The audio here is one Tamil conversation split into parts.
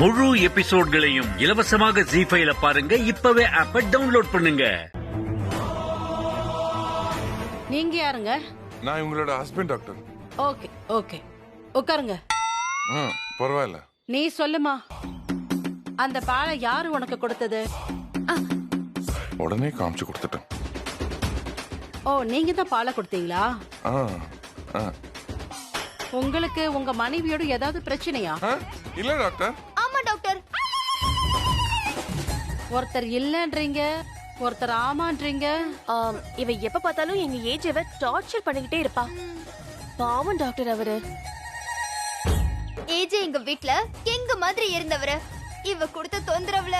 முழு எபிசோட்களையும் இலவசமாக ஜீ5ல பாருங்க. இப்பவே ஆப்பை டவுன்லோட் பண்ணுங்க. நீங்க யாருங்க? நான் உங்களோட ஹஸ்பண்ட் டாக்டர். ஓகே ஓகே, உட்காருங்க. பரவாயில்ல. நீ சொல்லுமா, அந்த பாலை யாரு உனக்கு கொடுத்தது? உடனே காமிச்சு கொடுத்துட்டேன். ஓ, நீங்க தான் பாலை கொடுத்தீங்களா? ஆ, ஆ. உங்களுக்கு உங்க மனைவியோட ஏதாவது பிரச்சனையா? இல்ல டாக்டர். ஆமா டாக்டர். ஒருத்தர் இல்லன்றீங்க, ஒருத்தர் ஆமான்றீங்க. இவ எப்ப பார்த்தாலும் எங்க ஏஜ்வ டார்ச்சர் பண்ணிக்கிட்டே இருப்பா. பாவம் டாக்டர் அவரு. ஏஜே எங்க வீட்ல எங்க மாதிரி இருந்தவரு இவ கொடுத்த தொந்தரவுல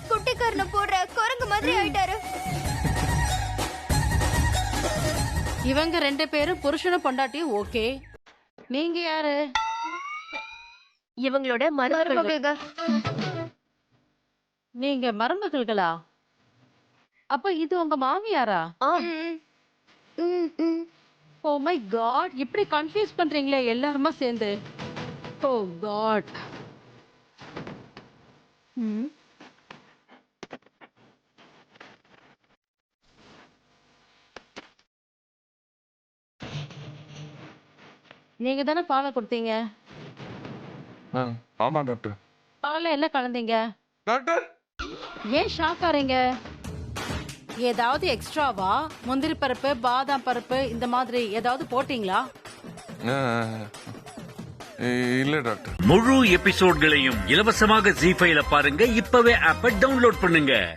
குட்டிக்காரனை போடுற குரங்கு மாதிரி ஆயிட்டாரு. இவங்க 2 பேரும் புருஷனும் பொண்டாட்டியும் ஓகே. நீங்க யாரு? இவங்களோட மருமக. நீங்க மருமகள்களா? அப்ப இது உங்க மாமியாரா? ஓ மை காட், இப்படி கன்ஃபியூஸ் பண்றீங்களே எல்லாருமா சேர்ந்து. ஓ காட். நீங்க தானே பாலை கொடுத்தீங்க? ஆமா டாக்டர். பால்ல என்ன கலந்தீங்க? டாக்டர் ஏன் ஷாக் ஆறீங்க? ஏதாவது எக்ஸ்ட்ராவா? முந்திரி பருப்பு, பாதாம் பருப்பு இந்த மாதிரி ஏதாவது போட்டீங்களா? இல்ல டாக்டர். முழு எபிசோட்களையும் இலவசமாக ஜீ5ல பாருங்க. இப்பவே ஆப்பை டவுன்லோட் பண்ணுங்க.